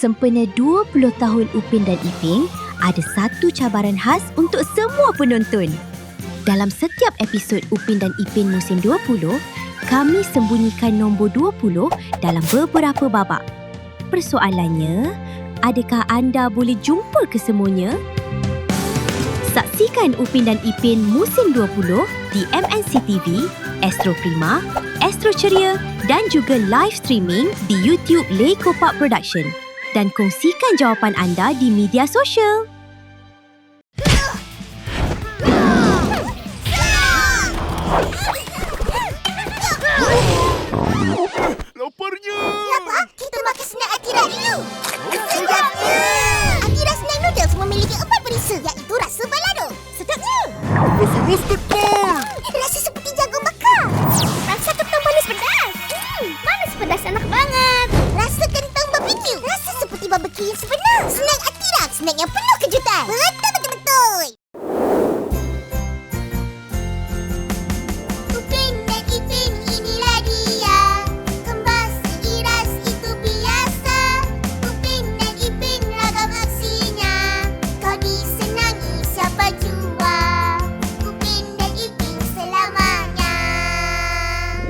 Sempena 20 tahun Upin dan Ipin, ada satu cabaran khas untuk semua penonton. Dalam setiap episod Upin dan Ipin musim 20, kami sembunyikan nombor 20 dalam beberapa babak. Persoalannya, adakah anda boleh jumpa kesemuanya? Saksikan Upin dan Ipin musim 20 di MNC TV, Astro Prima, Astro Ceria dan juga live streaming di YouTube Leko Park Production. Dan kongsikan jawapan anda di media sosial. Laparnya! Apa? Kita makan snack Akira dulu. Sedapnya! Akira snack noodles memiliki 4 perisa, iaitu rasa balado. Sedapnya! Rasa roasted corn! Rasa seperti jagung bakar. Rasa kentang manis pedas. Manis pedas enak banget. Rasa kentang barbecue. Rasa seperti barbecue yang sebenar. Snack Akira, snack yang penuh kejutan. Betul-betul. Upin dan Ipin, inilah dia. Kembas seiras itu biasa. Upin dan Ipin ragam aksinya. Kau disenangi siapa jua. Upin dan Ipin selamanya.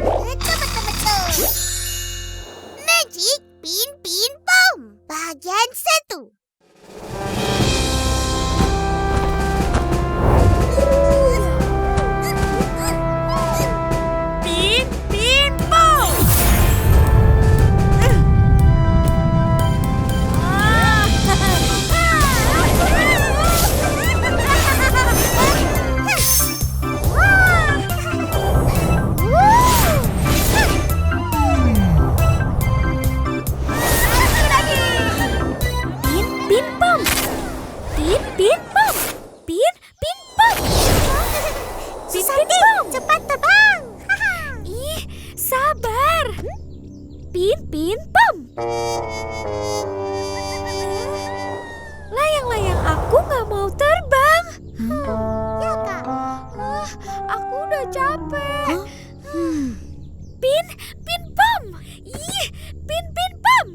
Betul-betul. Magic Pin Pin Pom. Bahagian 1. Pin, pin, pom! Pin, pin, pom! Pin, pin, pom! Pin, pin, pom! Pin, pin, pom! Cepat terbang. Ih, sabar. Pin, pin, pom. Layang-layang aku nggak mau terbang. Ya, Kak. Aku udah capek. Pin, pin, pom. Ih, pin, pin, pom.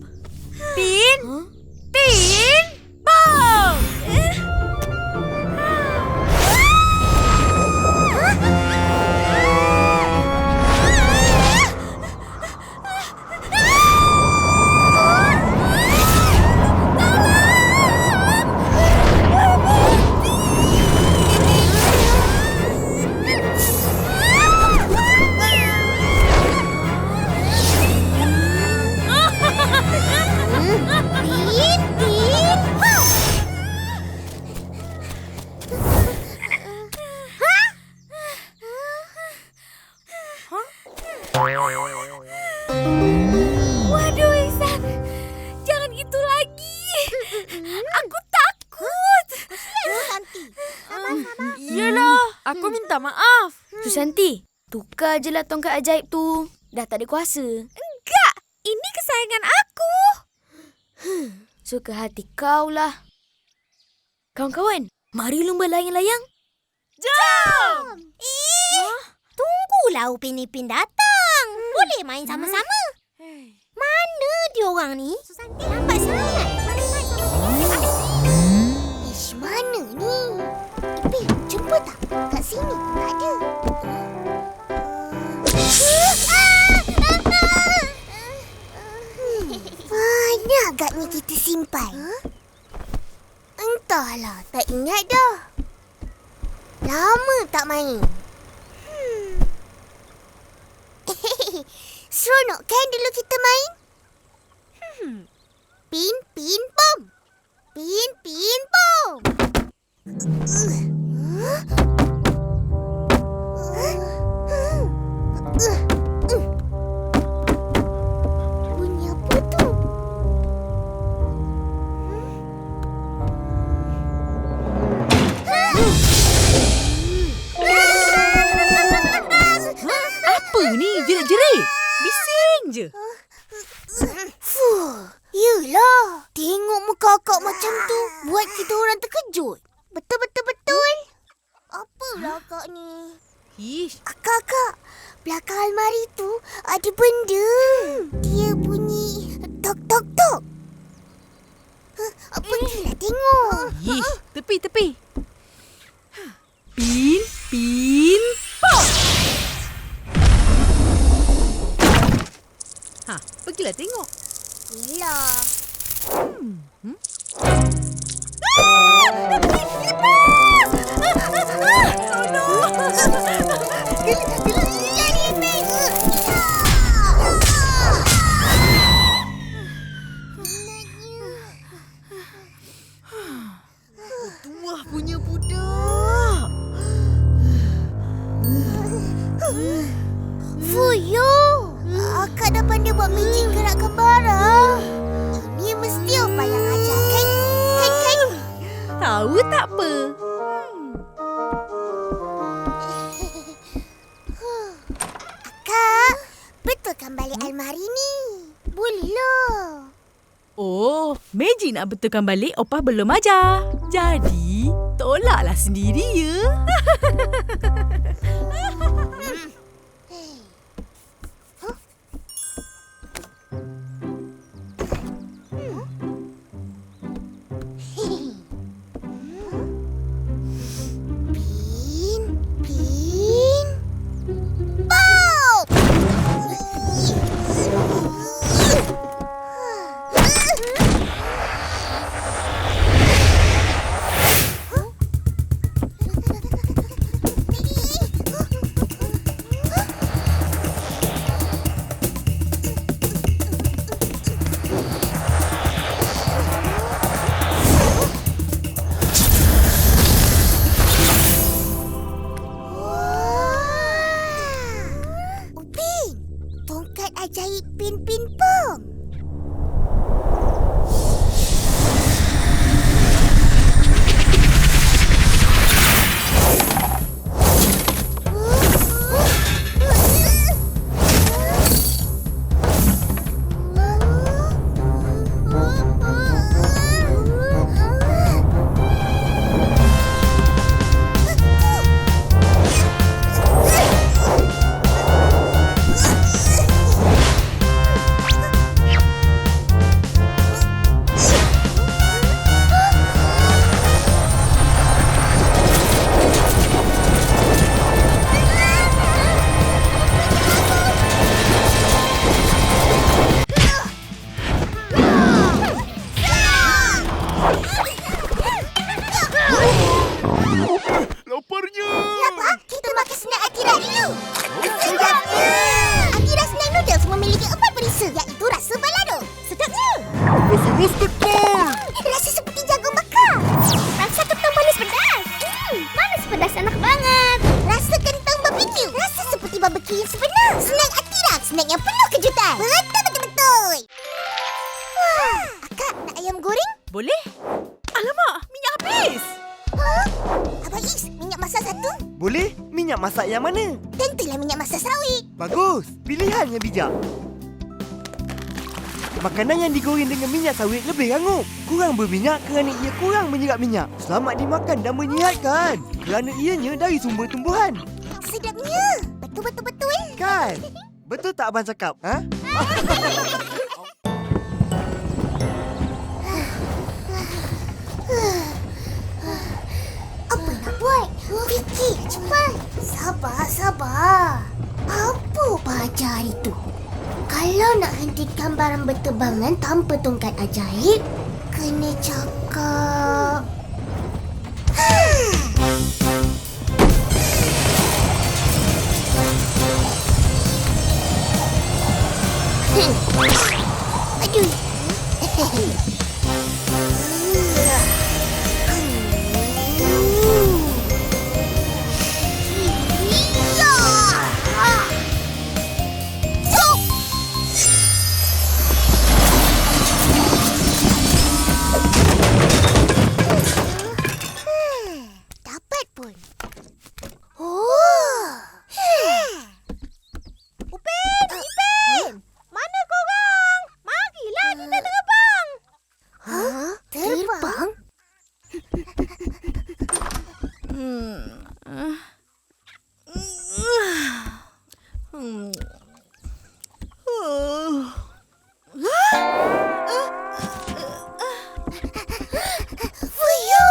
Pin, pin, pom. Pin Pin Pom. Waduh, Ihsan. Jangan gitu lagi. Aku takut. Susanti. Sabar. Iyalah, aku minta maaf. Susanti, tukar je lah tongkat ajaib tu. Dah tak ada kuasa. Enggak, ini kesayangan aku. Suka hati kau lah. Kawan-kawan, mari lumba layang-layang. Jom! Tunggulah Upin Ipin datang. Boleh main sama-sama. Mana dia orang ni? Susanti lambat sangat. Mari main sama-sama. Ish, mana ni? Ipin, jumpa tak? Kat sini. Tak ada. Mana agaknya kita simpan? Entahlah, tak ingat dah. Lama tak main. Seronok kan dulu kita main? Pin, pin, pom. Pin, pin, pom. Bunyi apa tu? Apa ni? Jerit-jerit. Bising je. Fuh, yelah. Tengok muka akak macam tu. Buat kita orang terkejut. Betul-betul. Apalah akak ni? Ish, Akak, belakang almari tu ada benda. Dia bunyi tok tok tok. Ish, tepi. Pin, pop. Pergilah tengok. Gila. Jadi Ipin. Tuah punya budak. Fuyo. Akak dah pandai buat magic gerak kembara. Ini mesti Opa yang ajar, kan? Kan? Tahu tak apa. Kak, betulkan balik almari ni. Bolehlah. Oh, magic nak betulkan balik Opah belum ajar. Jadi, tolaklah sendiri ya. Pin. Pop! Upin, tongkat ajaib pin pong. Laparnya. Apa? Kita makan snack Akira dulu. Sedapnya! Akira snack noodles memiliki 4 perisa, iaitu rasa balado. Sedapnya! Rasa roasted pork. Rasa seperti jagung bakar. Rasa kentang manis pedas. Manis pedas enak banget. Rasa kentang barbecue. Rasa seperti barbecue yang sebenar. Snack Akira, snack yang penuh kejutan. Betul. Wah, Akak nak ayam goreng? Boleh? Alamak, minyak habis. Abang Is, minyak masak satu? Boleh? Minyak masak yang mana? Tentulah minyak masak sawit. Bagus. Pilihan yang bijak. Makanan yang digoreng dengan minyak sawit lebih rangup. Kurang berminyak kerana ia kurang menyerap minyak. Selamat dimakan dan menyihatkan. Kerana ianya dari sumber tumbuhan. Sedapnya. Betul. Kan? Betul tak abang cakap? Ha? Apa nak buat? Fikir cepat. Sabar. Apa bahagia itu? Kalau nak hentikan barang berterbangan tanpa tongkat ajaib, kena cakap... Aduh. Dapat pun. Oh. Upin! Mana korang? Marilah kita terbang. Hah? Terbang? Fuyo!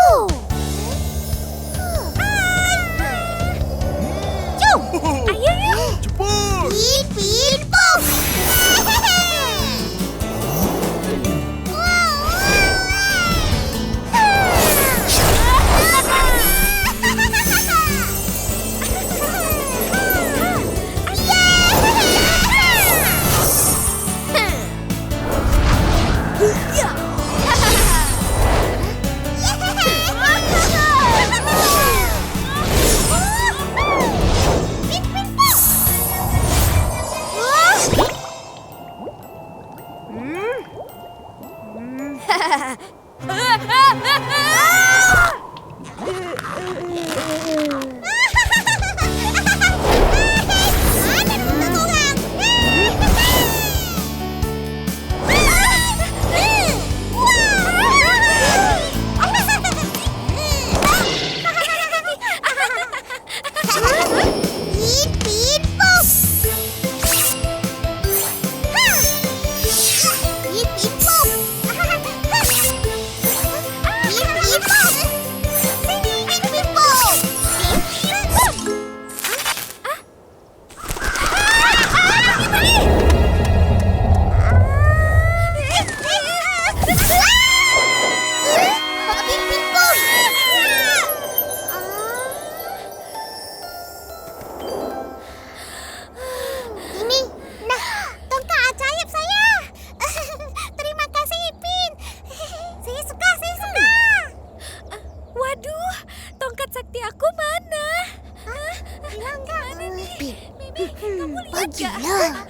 Bagilah.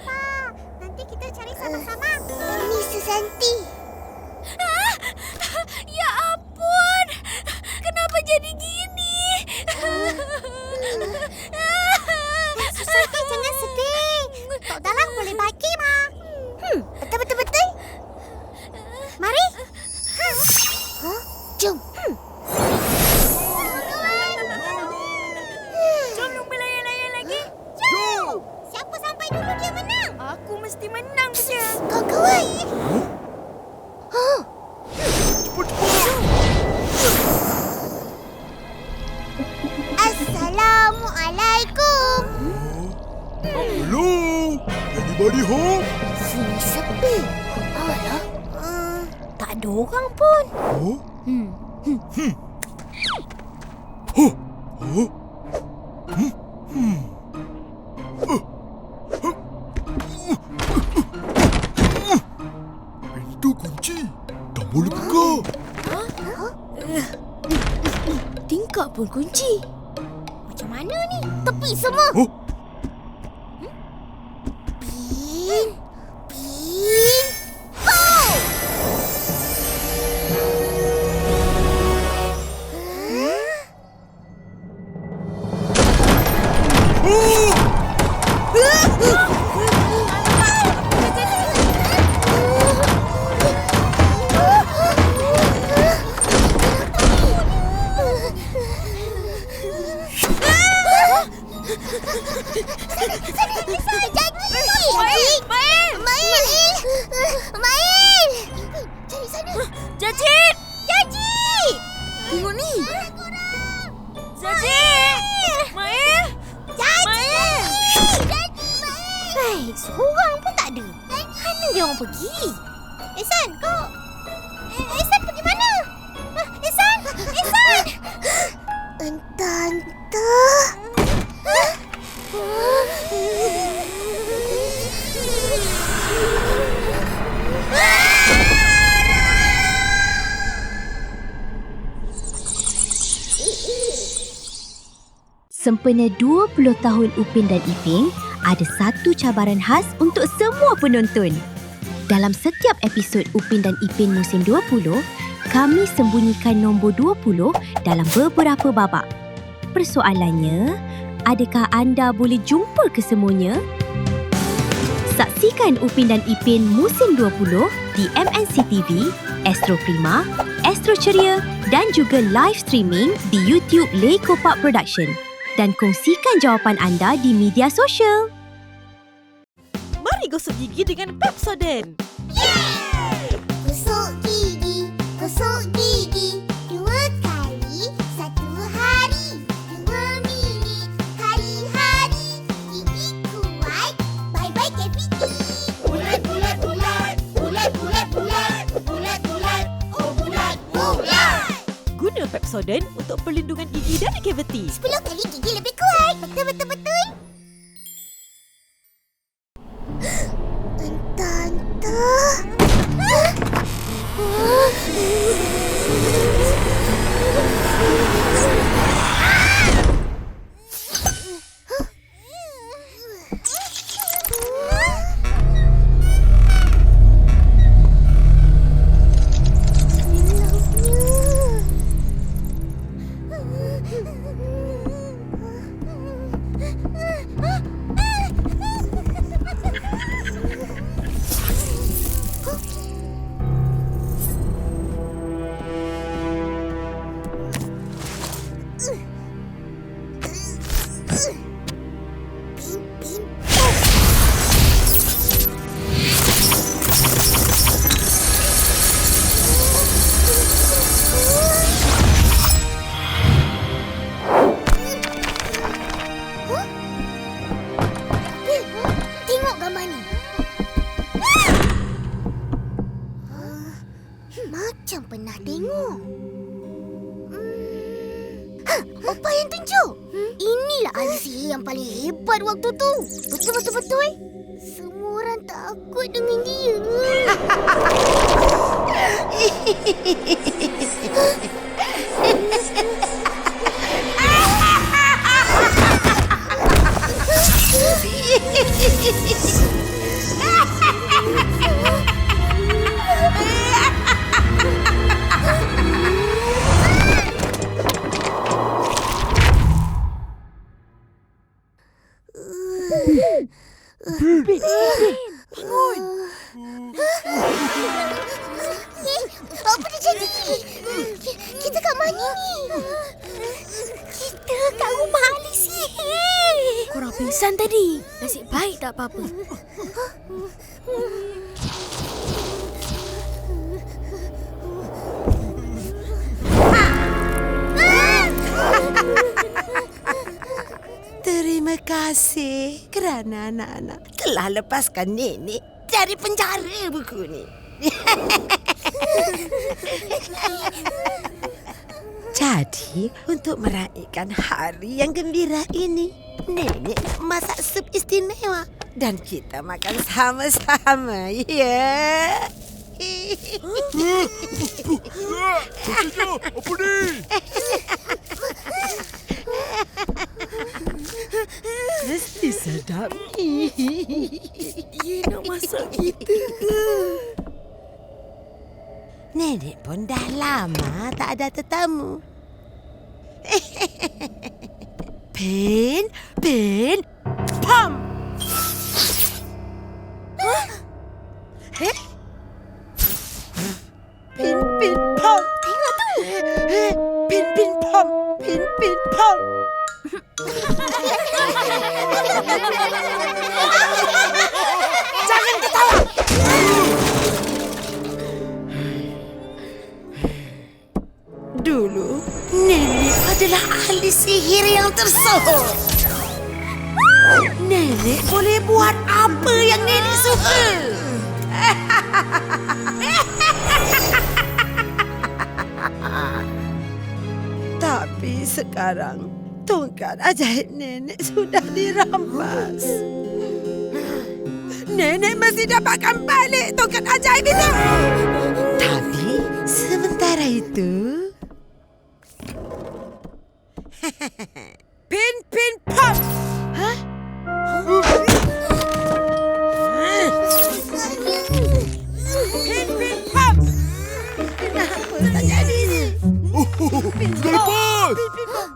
Nanti kita cari sama-sama. Ini Susanti. Ya ampun. Kenapa jadi gini? Susanti, jangan sedih. Tok Dalang boleh bagi, Ma. Betul-betul. Mari. Jom. Jom lumba layan-layan lagi. Jom! Siapa sampai dulu dia menang. Aku mesti menang punya. Kawan-kawan. Assalamualaikum. Hello! Anybody home? Sini sepi. Alah. Tak ada orang pun. Oh? Pintu kunci. Tak boleh buka. Tingkap pun kunci. Macam mana ni? Tepi semua. Oh? Pin. Pau. Mail. Cari sana. Jajit! Janji. Tengok ni. Jajit! Mail! Janji. Seorang pun tak ada. Mana dia orang pergi? Ehsan, kau... Ehsan pergi mana? Ehsan! Entah. Sempena 20 tahun Upin dan Ipin, ada satu cabaran khas untuk semua penonton. Dalam setiap episod Upin dan Ipin musim 20, kami sembunyikan nombor 20 dalam beberapa babak. Persoalannya, adakah anda boleh jumpa kesemuanya? Saksikan Upin dan Ipin musim 20 di MNC TV, Astro Prima, Astro Ceria dan juga live streaming di YouTube Leko Park Production. Dan kongsikan jawapan anda di media sosial. Mari gosok gigi dengan Pepsodent. Gosok gigi. 2 kali 1 hari. 2 minit hari-hari. Gigi kuat. Bye-bye cavity. Bulat. Oh, bulat. Guna Pepsodent untuk perlindungan gigi dari kaviti. 10 kali gigi lebih kuat. Betul. Macam pernah tengok. Opa yang tunjuk. Inilah ahli sihir yang paling hebat waktu tu. Betul. Semua orang takut dengan dia. Apa dah jadi? Kita kat mana ni? Kita kat rumah ahli sihir. Korang pingsan tadi. Nasib baik tak apa-apa. Terima kasih kerana anak-anak telah lepaskan nenek dari penjara buku ni. Jadi, untuk meraihkan hari yang gembira ini, nenek masak sup istimewa dan kita makan sama-sama, ya. Apa ni? Mesti sedap ni. Dia nak masak kita ke? Nenek pun dah lama tak ada tetamu. Pin, pom. Pin, pom. Tengok tu. Pin, pom. Pin, pom. Jangan ketawa. Dulu, nenek adalah ahli sihir yang tersohor. Nenek boleh buat apa yang nenek suka. Tapi sekarang, tongkat ajaib nenek sudah dirampas. Nenek mesti dapatkan balik tongkat ajaib itu. Tapi sementara itu, Pin, pom. Hah? Pin, pom. Kenapa tak jadi ni? Sudah lepas. Pin, pom.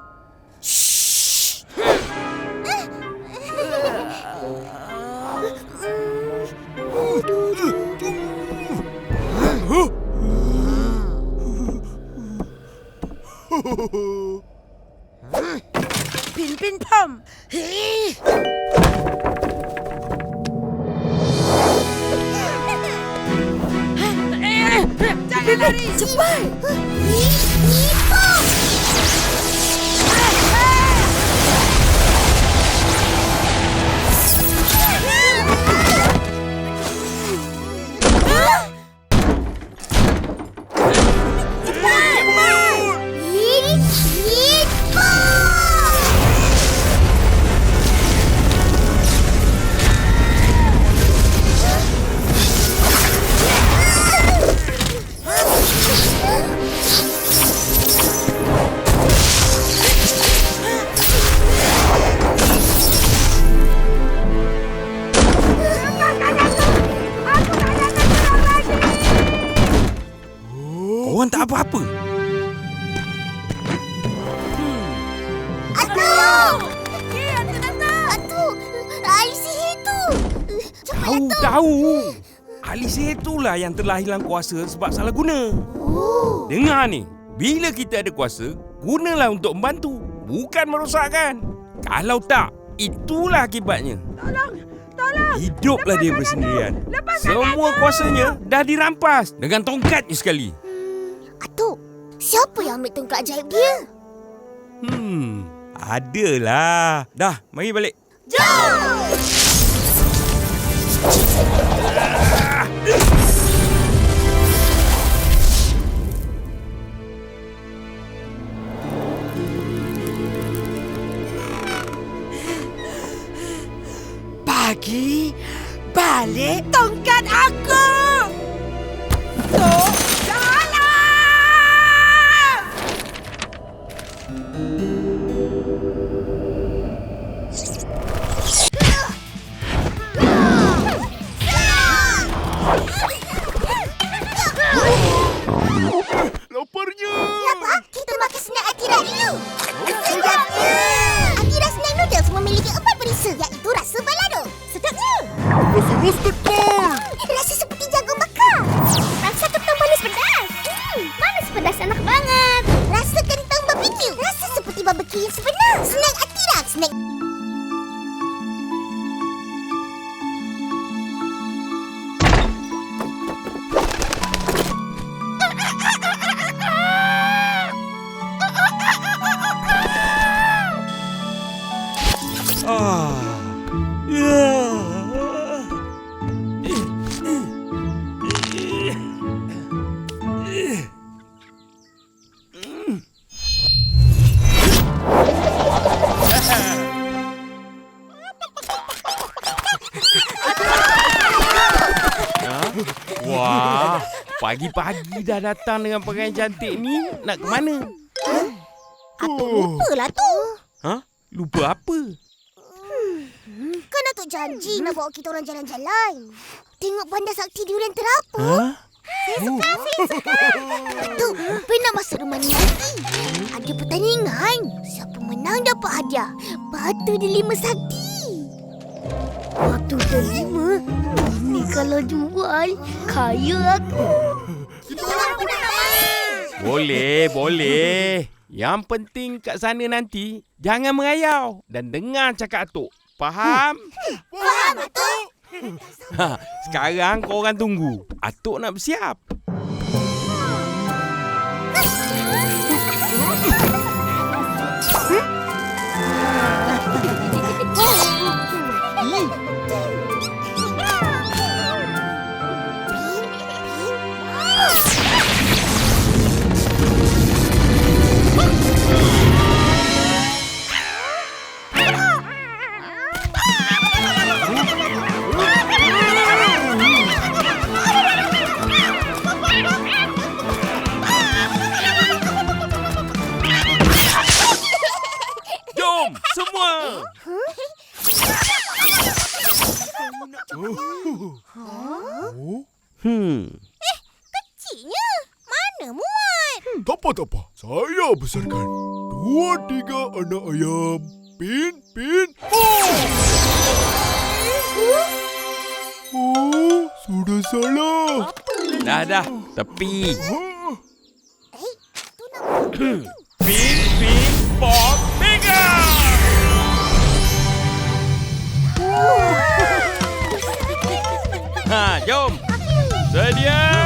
Pin, pom. Jangan lari. Cepat. Korang tak apa-apa. Atu, ahli sihir tu. Tahu. Ahli sihir itulah yang telah hilang kuasa sebab salah guna. Dengar ni, bila kita ada kuasa, gunalah untuk membantu, bukan merosakkan. Kalau tak, itulah akibatnya. Tolong. Hiduplah dia bersendirian. Semua kuasanya dah dirampas dengan tongkatnya sekali. Atu, siapa yang ambil tongkat ajaib dia? Adalah. Dah, mari balik. Jom! Pergi balik tongkat aku. Tok, jalan! Laparnya. Apa? Kita makan snack Akira dulu. Sedapnya. Akira snack noodles memiliki 4 perisa, iaitu rasa balado. Sedapnya. Rasa roasted corn. Rasa seperti jagung bakar. Rasa kentang manis pedas. Manis pedas enak banget. Rasa kentang barbecue. Rasa seperti barbecue yang sebenar. Snack Akira. Snack. Wah, pagi-pagi dah datang dengan pakaian cantik ni. Nak ke mana? Atuk lupalah tu. Ha? Lupa apa? Kan Atuk janji nak bawa kita orang jalan-jalan. Tengok bandar sakti durian terapung. Ha? Atuk, pernah masuk rumah ni nanti. Ada pertandingan. Siapa menang dapat hadiah. Batu delima sakti. Batu delima? Ini kalau jual, kaya aku. Kita orang pernah main. Boleh. Yang penting kat sana nanti, jangan merayau dan dengar cakap Atuk. Faham? Faham, Atuk? Ha, sekarang korang tunggu. Atuk nak bersiap. Jom, semua. Kecilnya. Mana muat? Tak apa. Saya besarkan. 2, 3 anak ayam. Pin. Oh, sudah salah. Dah. Tepi. Tu nama Pin, pop, bigger. Ha, jom. Sedia.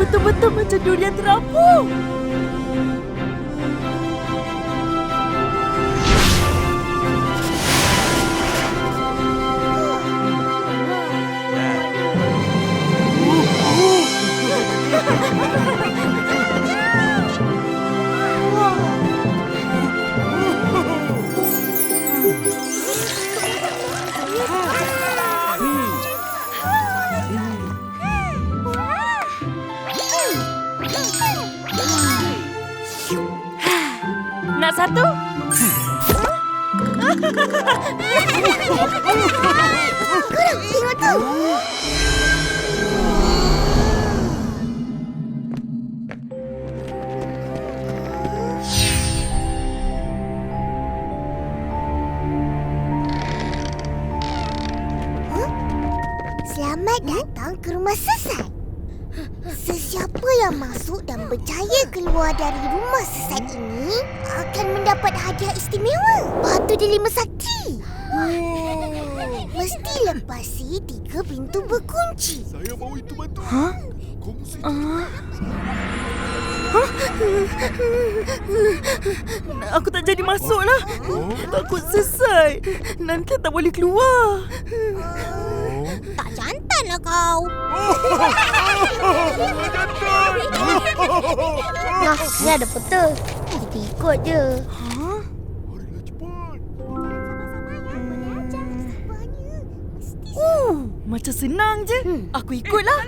Betul-betul macam durian terapung. Nak satu? Kurang, tengok tu. Selamat datang ke rumah sesat. Sesiapa yang masuk dan berjaya keluar dari rumah sesat ini akan mendapat hadiah istimewa. Batu delima sakti. Mesti lepasi 3 pintu berkunci. Saya mau itu bantu. Kongsi. Aku tak jadi masuk lah. Takut sesat. Nanti tak boleh keluar. Tak jantan lah kau. Nah, ni ada peta. Kita ikut je. Marilah cepat. Macam senang je. Aku ikutlah.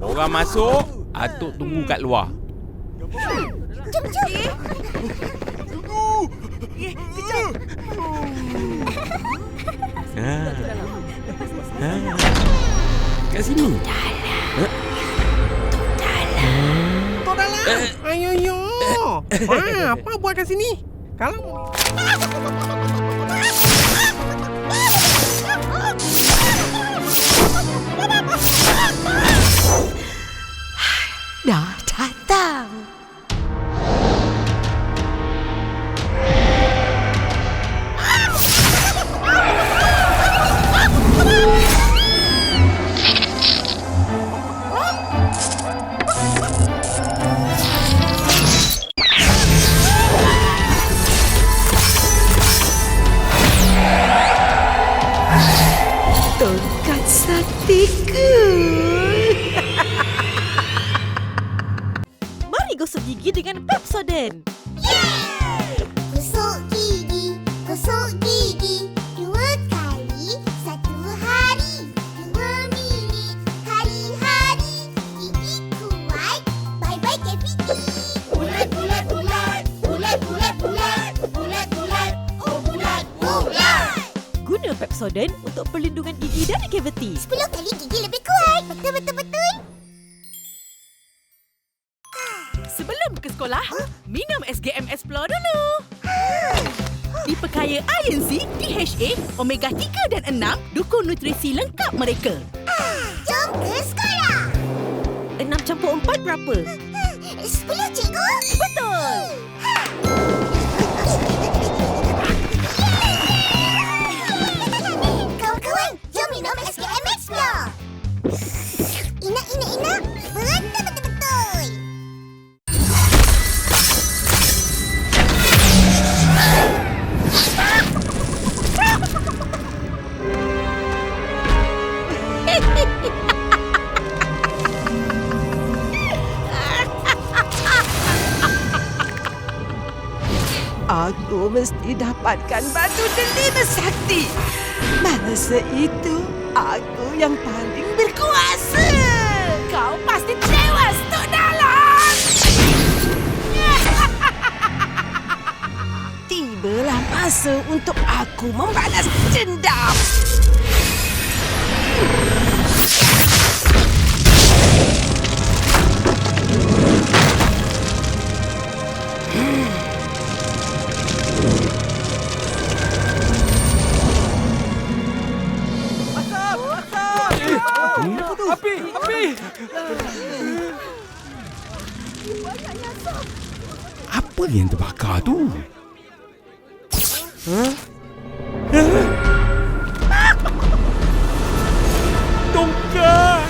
Orang masuk, Atuk tunggu kat luar. Kat sini. Ayo. Apa buat kat sini? Kalau Dah datang. Tongkat saktiku. Mari gosok gigi dengan Pepsodent. Gosok gigi, 2 kali 1 hari. 2 minit hari-hari. Gigi kuat, bye-bye cavity. Bulat, oh bulat. Guna Pepsodent untuk perlindungan gigi dari kaviti. 10 kali gigi lebih kuat. Betul. Sebelum ke sekolah, minum SGM Explore dulu. Diperkaya Iron C, DHA, Omega 3 dan 6, dukung nutrisi lengkap mereka. Jom ke sekolah. 6 campur 4 berapa? 10 cikgu. Betul. Kawan-kawan, jom minum SGM Explore. Inak. Betul. Aku mesti dapatkan batu delima sakti. Masa itu, aku yang paling berkuasa. Kau pasti tewas, Tok Dalam. Tibalah masa untuk aku membalas dendam. Api! Apa yang terbakar tu? Tongkat!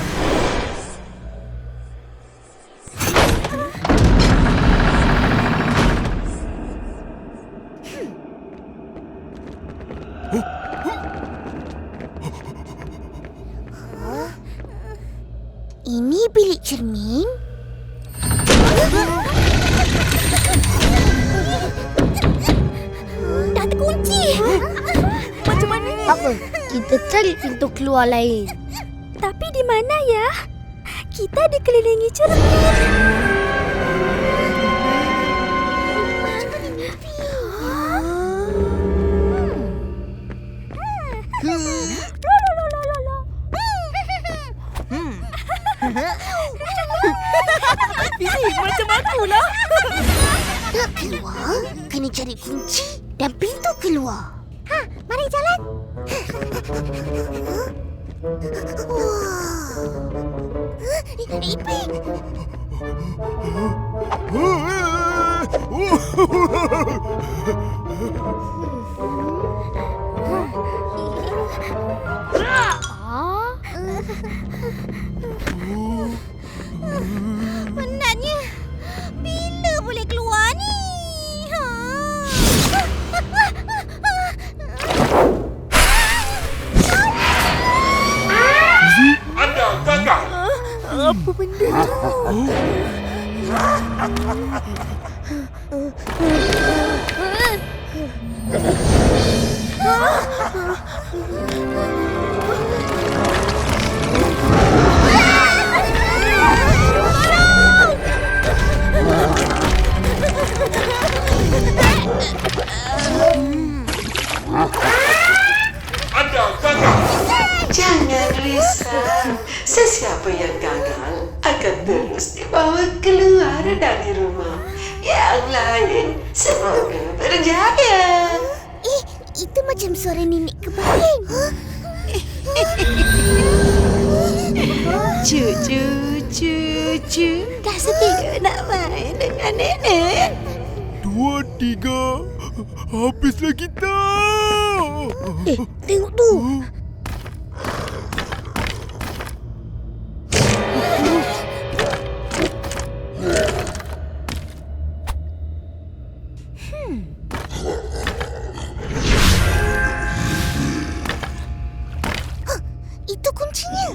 Ini bilik cermin. Dah terkunci. Macam mana ni? Tak apa, kita cari pintu keluar lain. Tapi di mana ya? Kita dikelilingi cermin. Macam aku lah. Nak keluar, kena cari kunci dan pintu keluar. Mari jalan. Ipin, Penatnya. Bila boleh keluar ni? Anda gagal. Apa benda tu? Anda gagal. Jangan risau. Sesiapa yang gagal akan terus dibawa keluar dari rumah. Yang lain semoga berjaya. Itu macam suara nenek kebahin. Cucu. Dah sedia nak main dengan nenek? 2, 3. Habislah kita. Tengok tu. Itu kuncinya.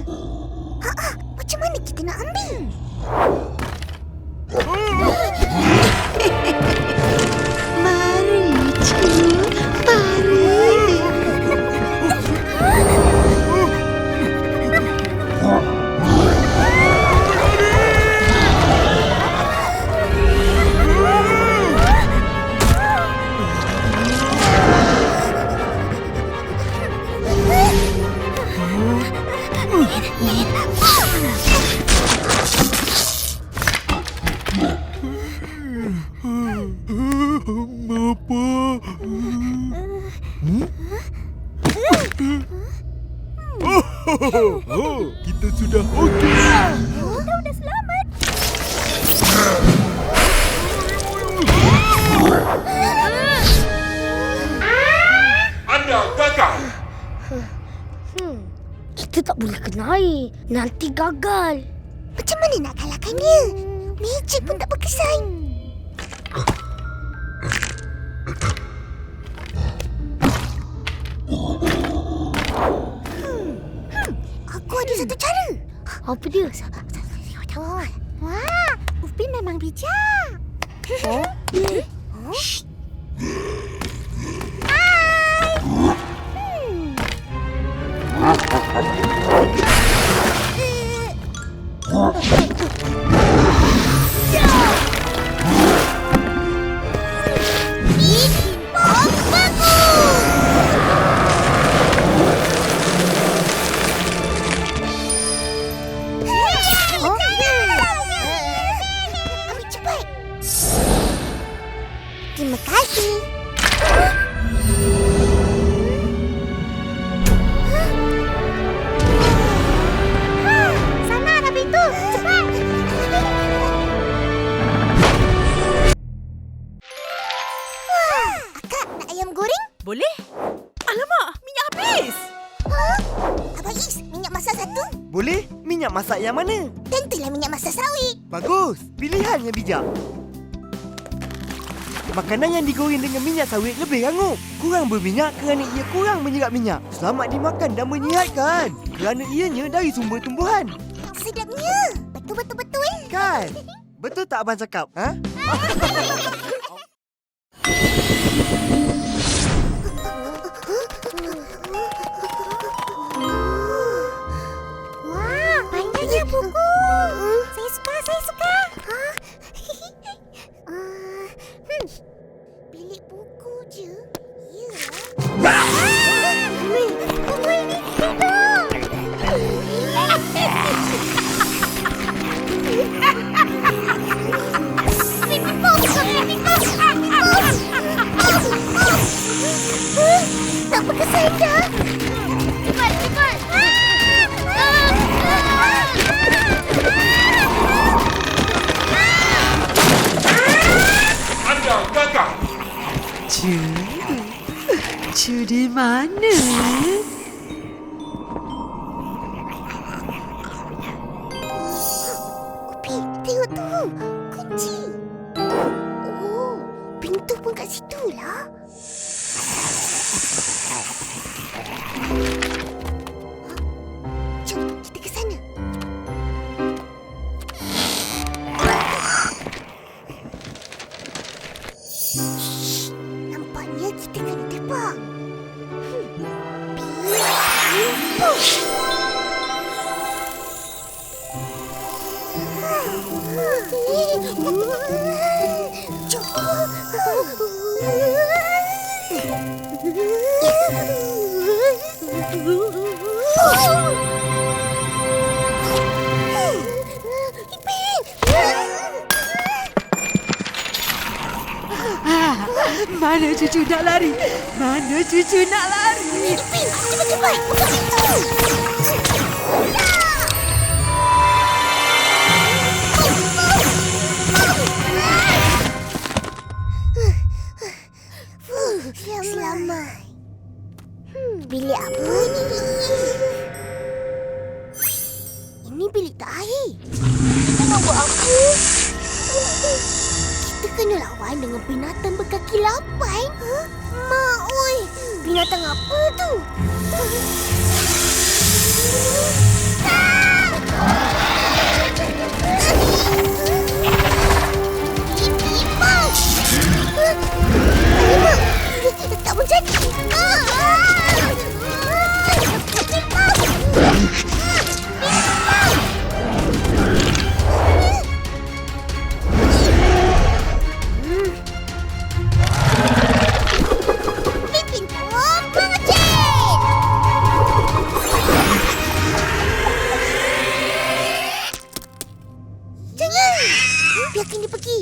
Macam mana kita nak ambil? Mari, mari. Apa? Kita sudah okey. Udah selamat. Anda gagal. Kita tak boleh kena air. Nanti gagal. Macam mana nak kalahkan dia? Magic pun tak berkesan. Aku ada satu cara. Apa dia? Wah, Upin memang bijak. Shh. Ambil cepat. Terima kasih. Sana ada pintu. Cepat. Akak, nak ayam goreng? Boleh? Alamak, minyak habis. Abang Is, minyak masak satu. Boleh? Minyak masak yang mana? Tentulah minyak masak sawit. Bagus. Pilihan yang bijak. Makanan yang digoreng dengan minyak sawit lebih hangat. Kurang berminyak kerana ia kurang menyerap minyak. Selamat dimakan dan menyihatkan. Kerana ianya dari sumber tumbuhan. Sedapnya. Betul. Kan? Betul tak abang cakap? Ha? Wah, panjangnya buku. Saya suka. Bilik buku je. Ya. Buku ini hidup. Mimpi pop. mana? Upi, tengok tu. Kunci. Oh, pintu pun kat situ lah. Jom, kita ke sana. Shh, nampaknya kita kena terbang. Mana cucu nak lari? Mana cucu nak lari? Ipin, cepat-cepat, buka pintu. Selamat. Bilik apa ni? Ini bilik terakhir. Kita nak buat apa? Kita kena lawan dengan binatang berkaki 8. Mak, oi. Binatang apa tu? Tak berjadi. Jangan. Biarkan dia pergi.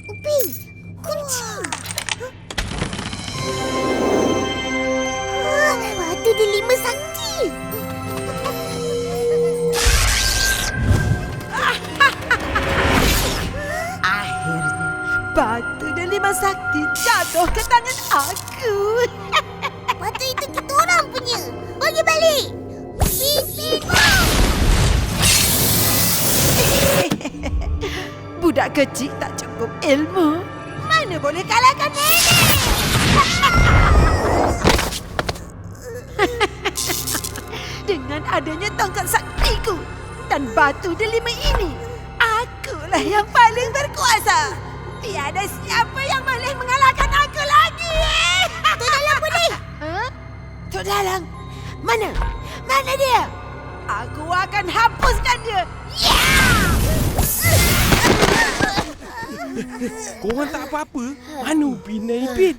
Upi, kunci. Batu delima sakti. Akhirnya, batu delima sakti jatuh ke tangan aku. Batu itu kita orang punya. Bagi balik. Pipin. Budak kecil tak cukup ilmu. Mana boleh kalahkan nenek? Dengan adanya tongkat saktiku dan batu delima ini, akulah yang paling berkuasa. Tiada siapa yang boleh mengalahkan aku lagi. Tok Dalang boleh. Tok Dalang? Mana? Mana dia? Aku akan hapuskan dia. Korang tak apa-apa? Mana Upin dan Ipin?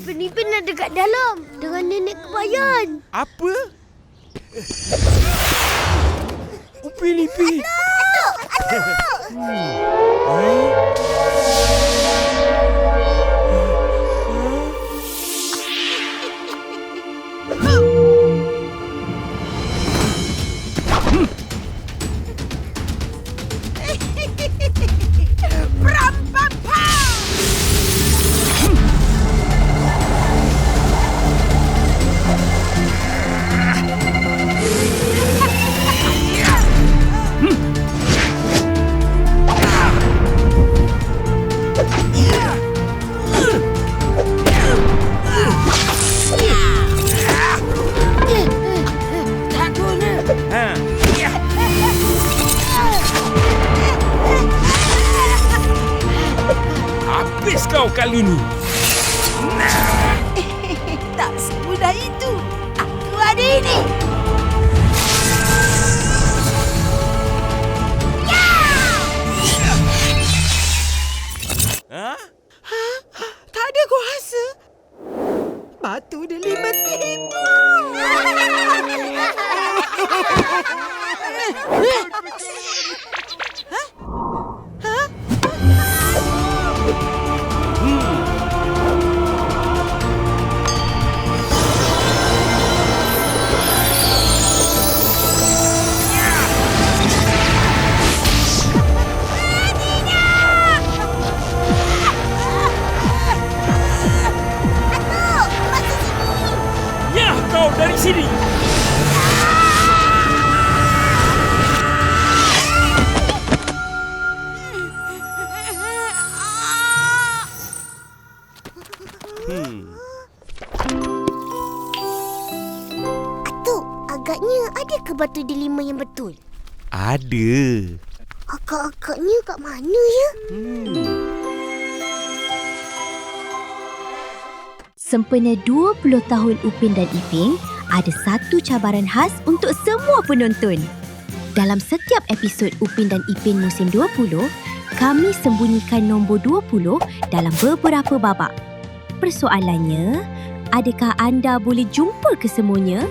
Ipin ada kat dalam dengan nenek kebayan. Apa? Upin, Ipin. Habis kau kali ni. Tak semudah itu. Aku ada ini. Tak ada kuasa. Batu delima tipu. Naik sini. Atuk, agaknya ada ke batu delima yang betul? Ada. Akak-akaknya kat mana ya? Sempena 20 tahun Upin dan Ipin, ada satu cabaran khas untuk semua penonton. Dalam setiap episod Upin dan Ipin musim 20, kami sembunyikan nombor 20 dalam beberapa babak. Persoalannya, adakah anda boleh jumpa kesemuanya?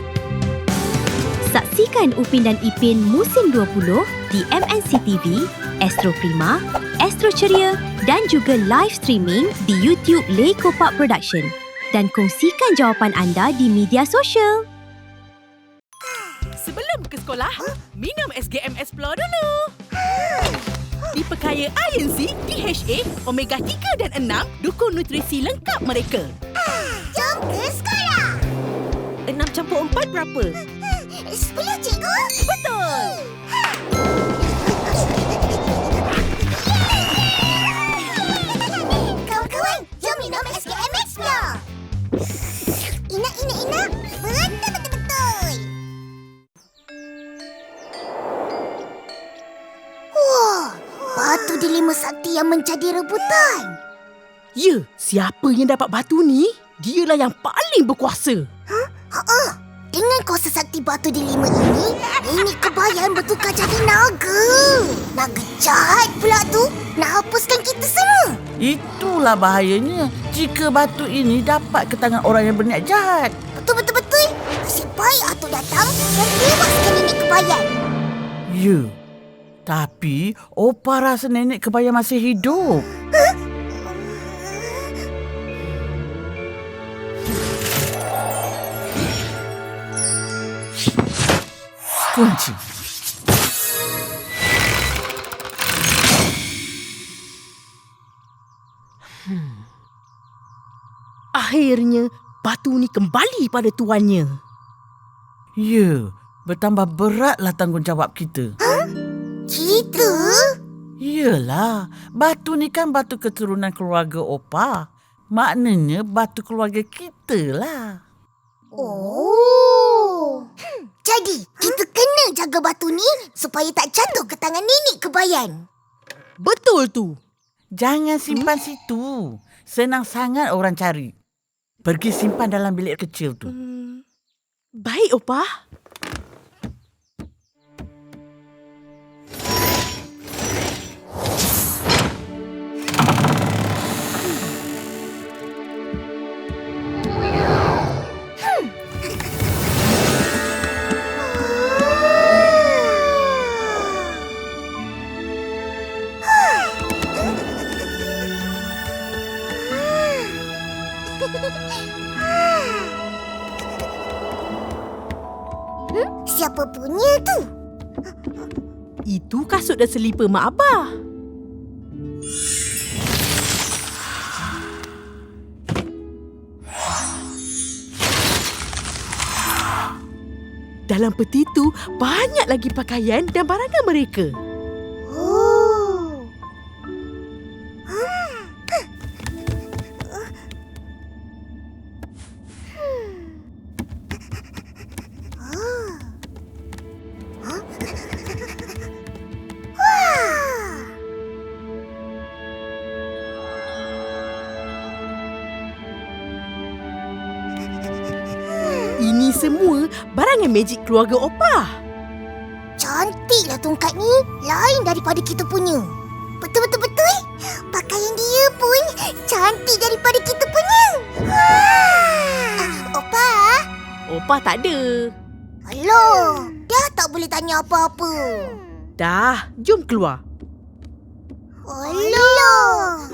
Saksikan Upin dan Ipin musim 20 di MNC TV, Astro Prima, Astro Ceria dan juga live streaming di YouTube Leko Park Production. Dan kongsikan jawapan anda di media sosial. Sebelum ke sekolah, minum SGM Explore dulu. Diperkaya Iron C, DHA, Omega 3 dan 6, dukung nutrisi lengkap mereka. Jom ke sekolah. 6 campur 4 berapa? 10, cikgu. Betul. Kawan-kawan, jom minum SGM Explore. Inak. Betul. Wah, batu delima sakti yang menjadi rebutan. Ya, siapa yang dapat batu ni, dialah yang paling berkuasa. Dengan kuasa sakti batu delima ini, nenek kebayan bertukar jadi naga. Naga jahat pula tu, nak hapuskan kita semua. Itulah bahayanya jika batu ini dapat ke tangan orang yang berniat jahat. Betul. Nasib baik Atuk datang dan bebaskan nenek kebayan. Ya, tapi Opa rasa nenek kebayan masih hidup. Kunci. Akhirnya, batu ni kembali pada tuannya. Ya, bertambah beratlah tanggungjawab kita. Kita? Yalah, batu ni kan batu keturunan keluarga Opa. Maknanya batu keluarga kita lah. Oh. Jadi, kita kena jaga batu ni supaya tak jatuh ke tangan nenek kebayan. Betul tu. Jangan simpan situ. Senang sangat orang cari. Pergi simpan dalam bilik kecil tu. Baik, Opa. Siapa punya tu? Itu kasut dan selipar Mak Abah. Dalam peti tu banyak lagi pakaian dan barangan mereka. Oh. Ini semua barangan magic keluarga Opa. Cantiklah tongkat ni, lain daripada kita punya. Betul. Pakaian dia pun cantik daripada kita punya. Opa? Opa tak ada. Alah, dah tak boleh tanya apa-apa. Dah, jom keluar. Alah.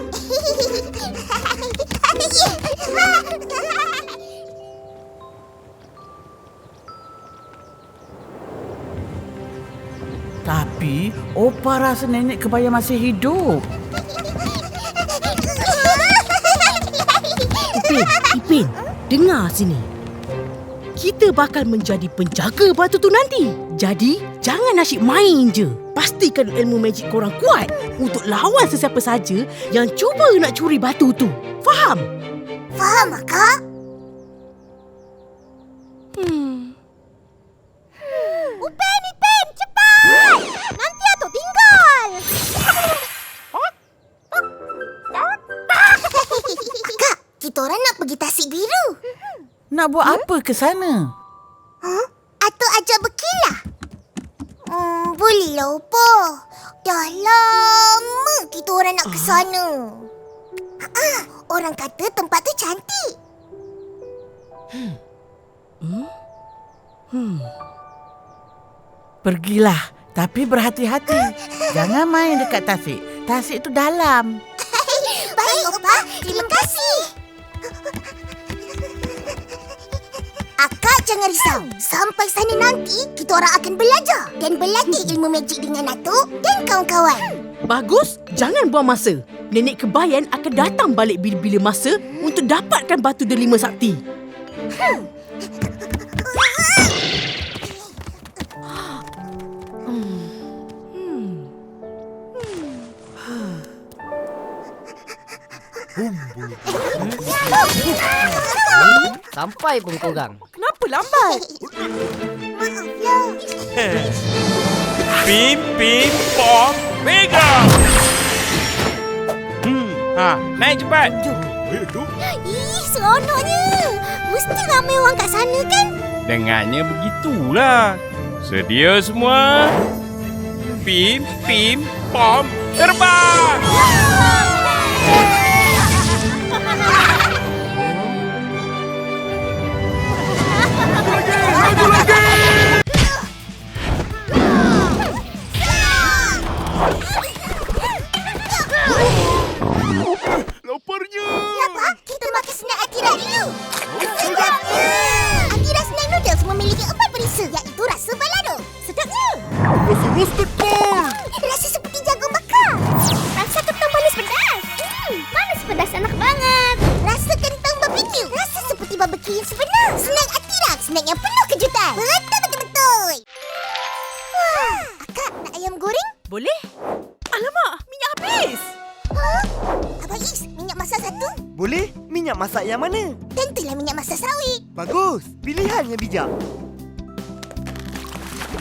Tapi Opa rasa nenek kebayan masih hidup. Ipin, dengar sini. kita bakal menjadi penjaga batu tu nanti. Jadi, jangan asyik main je. Pastikan ilmu magic korang kuat untuk lawan sesiapa saja yang cuba nak curi batu tu. Faham? Faham, Akak? Upin, cepat! Nanti Atuk tinggal. Akak, kita orang nak pergi Tasik Biru. Nak buat apa ke sana? Atuk ajak berkilah. Bolehlah, Opa. Dah lama kita orang nak ke sana. Orang kata tempat tu cantik. Pergilah, tapi berhati-hati. Jangan main dekat tasik. Tasik tu dalam. Baik, Opa. Terima kasih. Akak jangan risau. Sampai sana nanti, kita orang akan belajar dan berlatih ilmu magic dengan Atuk dan kawan-kawan. Bagus, jangan buang masa. Nenek Kebayan akan datang balik bila-bila masa untuk dapatkan batu delima sakti. Sampai pun korang. Kenapa lambat? Maaflah. Pim, pim, pom, mega! Naik cepat. Baik, Atuk. Ih, seronoknya. Mesti ramai orang kat sana kan? Dengannya begitulah. Sedia semua? Pim, pim, pom, terbang! Laparnya. Ya, Pak. Kita makan snack Akira dulu. Sedapnya. Akira snack noodles memiliki 4 perisa iaitu rasa balado. Sedapnya. Rasa roasted corn. Rasa seperti jagung bakar. Rasa kentang manis pedas. Manis pedas enak banget. Rasa kentang barbecue. Rasa seperti barbecue yang sebenar. Snack Akira. Snack yang penuh kejutan. Betul-betul. Wah, Akak nak ayam goreng? Boleh? Alamak, minyak habis. Abang Is, minyak masak satu? Boleh? Minyak masak yang mana? Tentulah minyak masak sawit. Bagus. Pilihan yang bijak.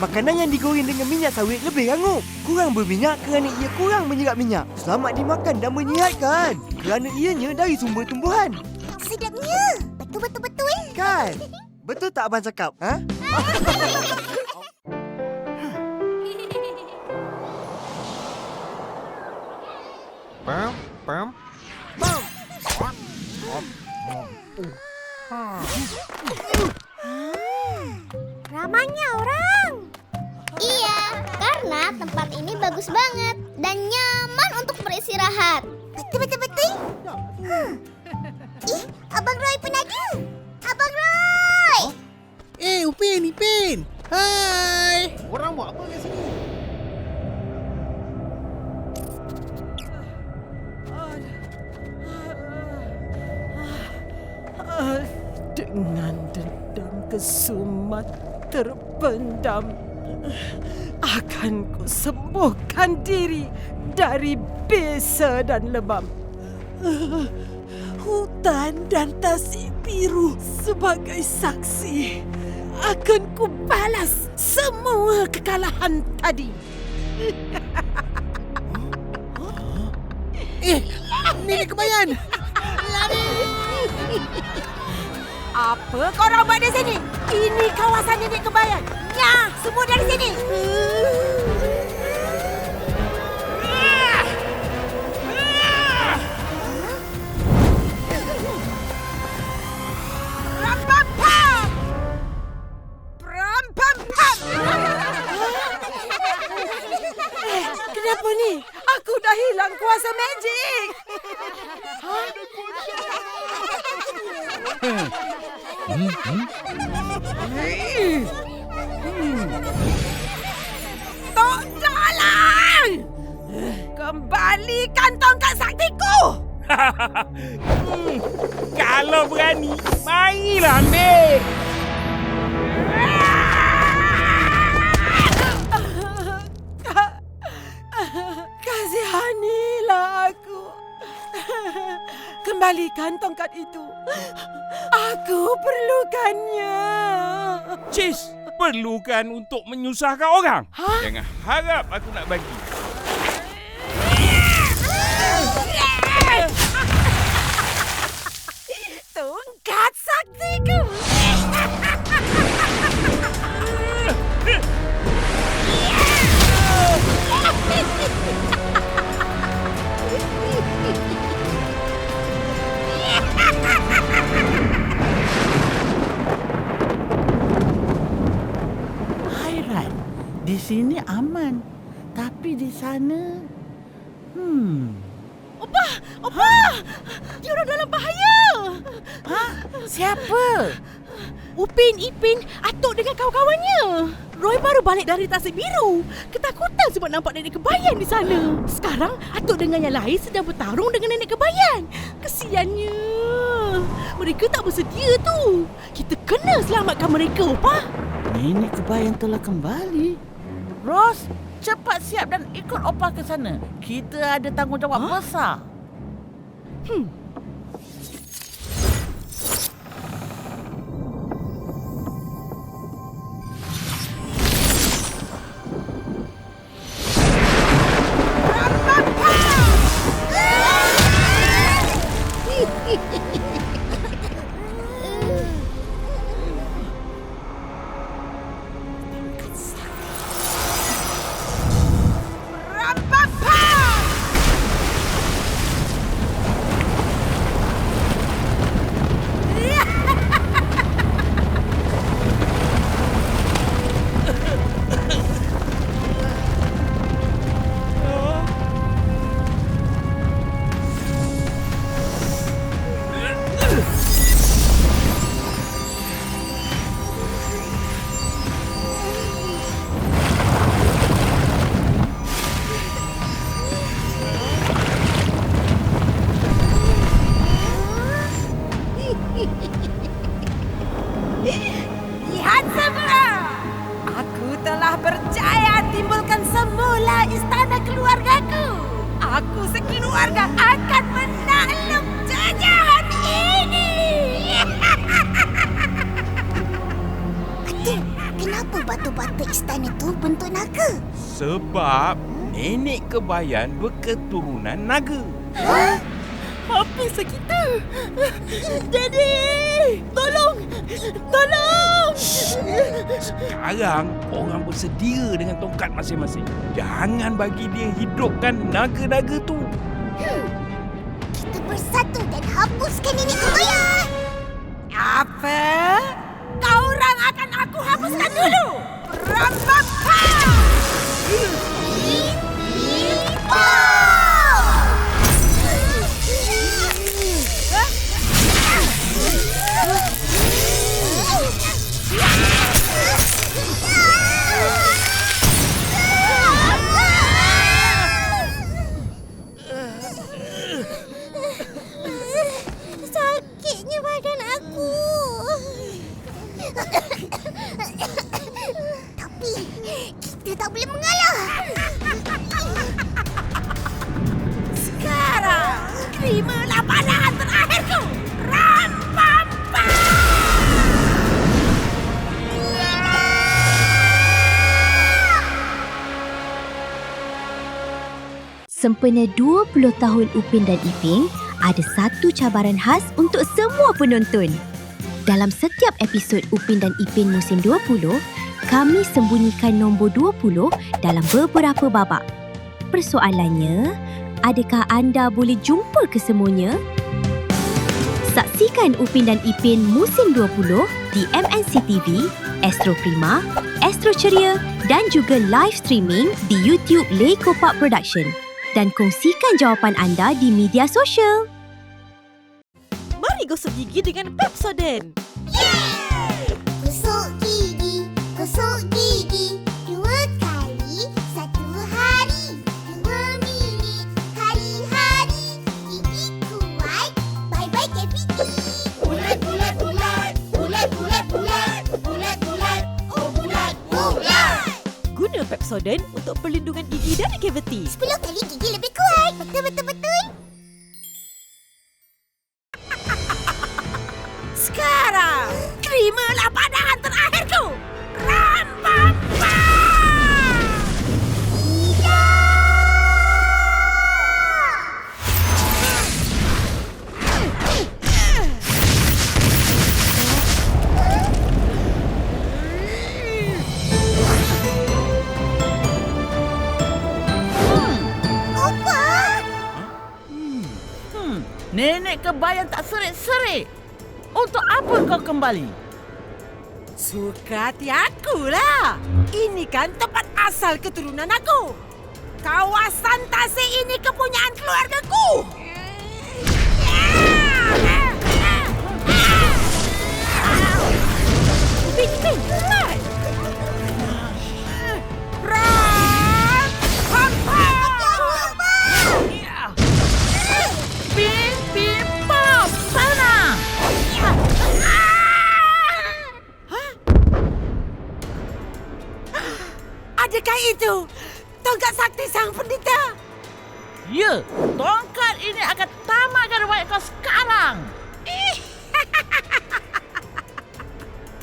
Makanan yang digoreng dengan minyak sawit lebih rangup. Kurang berminyak kerana ia kurang menyerap minyak. Selamat dimakan dan menyihatkan. Kerana ianya dari sumber tumbuhan. Sedapnya. Betul-betul. Kan? Betul tak abang cakap? Ha? Ramainya orang. Iya, karena tempat ini bagus banget dan nyaman untuk beristirahat. Betul. Ih, Abang Roy pun ada. Abang Roy! Upin. Hai. Orang buat apa kat sini? Dengan dendam kesumat terpendam, akan ku sembuhkan diri dari bisa dan lebam. Hutan dan Tasik Biru sebagai saksi, akan ku balas semua kekalahan tadi. Nenek Kebayan. Apa korang buat di sini? Ini kawasan Nenek Kebayan. Nyah, semua dari sini. Kenapa ni? Aku dah hilang kuasa magic. Tolong! Kembalikan tongkat saktiku! Kalau berani, marilah ambil. perlukan tongkat itu. Aku perlukannya. Cis, perlukan untuk menyusahkan orang? Jangan harap aku nak bagi. Tongkat saktiku. Hairan, di sini aman. Tapi di sana... Opa! Dia orang dalam bahaya! Siapa? Upin Ipin atuk dengan kawan-kawannya. Roy baru balik dari Tasik Biru. Ketakutan sebab nampak nenek kebayan di sana. Sekarang atuk dengan yang lain sedang bertarung dengan nenek kebayan. Kesiannya. Mereka tak bersedia tu. Kita kena selamatkan mereka, Opa. Nenek kebayan telah kembali. Ros, cepat siap dan ikut Opa ke sana. Kita ada tanggungjawab besar. Lihat semua. Aku telah berjaya timbulkan semula istana keluargaku. Aku sekeluarga akan menakluk jajahan ini. Atuk, kenapa batu-batu istana tu bentuk naga? Sebab nenek kebayan berketurunan naga. Habislah kita. Daddy! Tolong! Tolong! Sekarang orang bersedia dengan tongkat masing-masing. Jangan bagi dia hidupkan naga-naga tu. Kita bersatu dan hapuskan nenek kebayan. Apa? Kau orang akan aku hapuskan dulu. Rambapa! Sakitnya badan aku. Tapi kita tak boleh mengalah. Sekarang, terimalah pandangan terakhirku. Rambapa! Sempena 20 tahun Upin dan Ipin, ada satu cabaran khas untuk semua penonton. Dalam setiap episod Upin dan Ipin musim 20, kami sembunyikan nombor 20 dalam beberapa babak. Persoalannya, adakah anda boleh jumpa kesemuanya? Saksikan Upin dan Ipin musim 20 di MNC TV, Astro Prima, Astro Ceria dan juga live streaming di YouTube Leikopak Production. Dan kongsikan jawapan anda di media sosial. Mari gosok gigi dengan Pepsodent. Gosok gigi, 2 kali 1 hari, 2 minit hari-hari. Gigi kuat, bye-bye cavity. Bulat-bulat-bulat, bulat-bulat-bulat, bulat-bulat, oh bulat-bulat. Guna Pepsodent untuk perlindungan gigi dari kaviti. 10 kali gigi lebih kuat. Betul-betul-betul. naik kebaya tak serik-serik. Untuk apa kau kembali? Suka hati akulah. Ini kan tempat asal keturunan aku. Kawasan Tasik ini kepunyaan keluargaku. Ipin, cepat. Pin, pop, sana! Adakah itu tongkat sakti sang pendeta? Ya, tongkat ini akan tamatkan riwayat kau sekarang.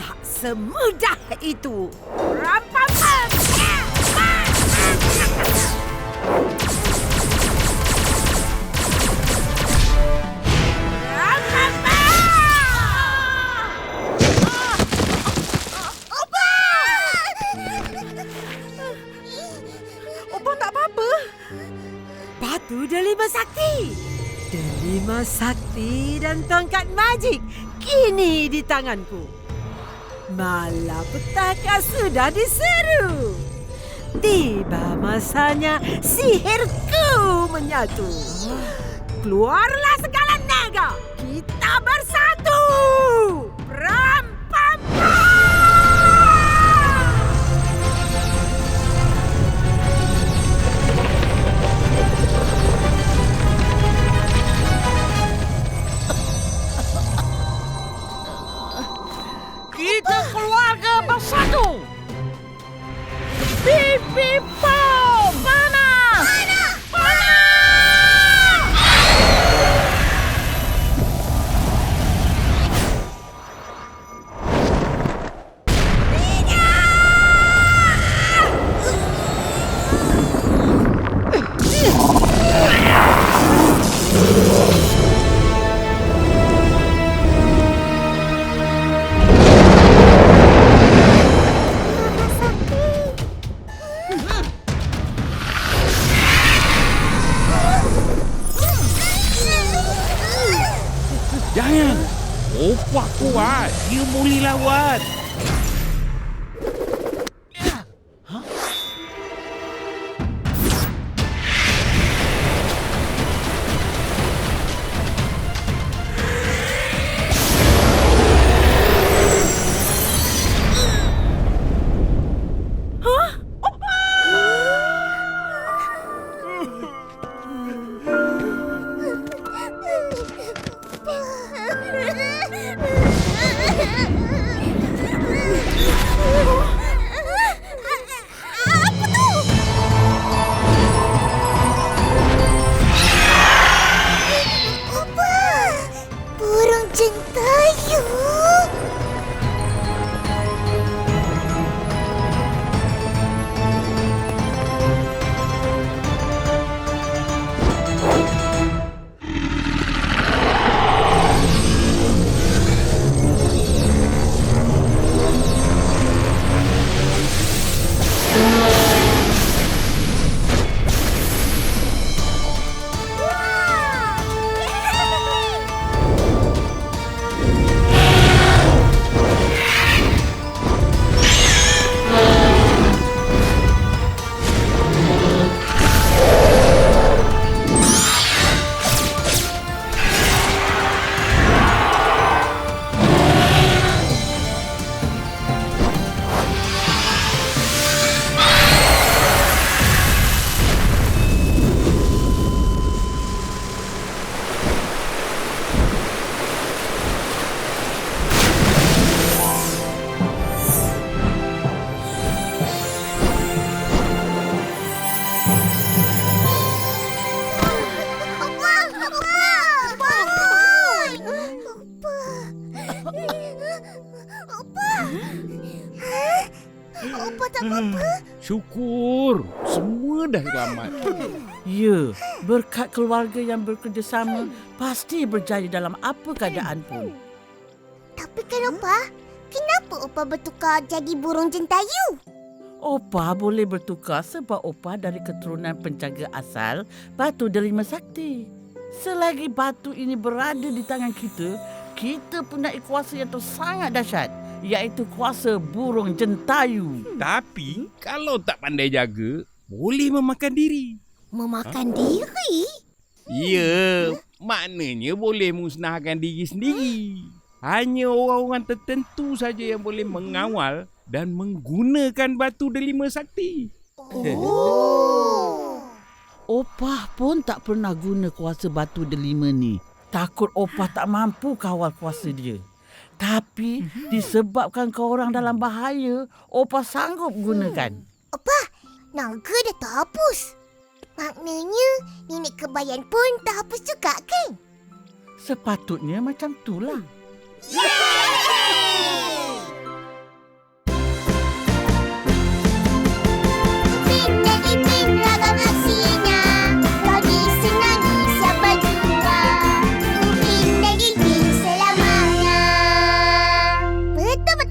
Tak semudah itu. Rampam. Opa tak apa-apa. Batu delima sakti. Delima sakti dan tongkat magik kini di tanganku. Malapetaka sudah diseru. Tiba masanya sihirku menyatu. Keluarlah segala naga. Kita bersatu. Kita keluarga bersatu. Pipi pom, panas! Jangan. Opa kuat. Dia boleh lawan. Burung centayu. Opa tak apa-apa. Syukur. Semua dah selamat. Ya, berkat keluarga yang bekerjasama pasti berjaya dalam apa keadaan pun. Tapi kan Opa, kenapa Opa bertukar jadi burung centayu? Opa boleh bertukar sebab Opa dari keturunan penjaga asal Batu Delima Sakti. Selagi batu ini berada di tangan kita, kita punya kuasa yang sangat dahsyat, iaitu kuasa burung jentayu. Tapi kalau tak pandai jaga, boleh memakan diri. Memakan diri? Ya, maknanya boleh musnahkan diri sendiri. Hanya orang-orang tertentu saja yang boleh mengawal dan menggunakan batu delima sakti. Opah pun tak pernah guna kuasa batu delima ni. Takut Opah tak mampu kawal kuasa dia. Tapi disebabkan korang dalam bahaya, Opah sanggup gunakan. Opah, naga dah terhapus. Maknanya nenek kebayan pun terhapus juga kan? Sepatutnya macam itulah. Upin dan Ipin ragam aksinya, kau disenangi siapa juga. Upin dan Ipin selamanya.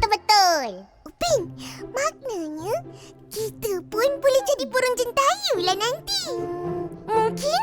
Betul. Upin, maknanya kita pun boleh jadi burung jentayu lah nanti. Mungkin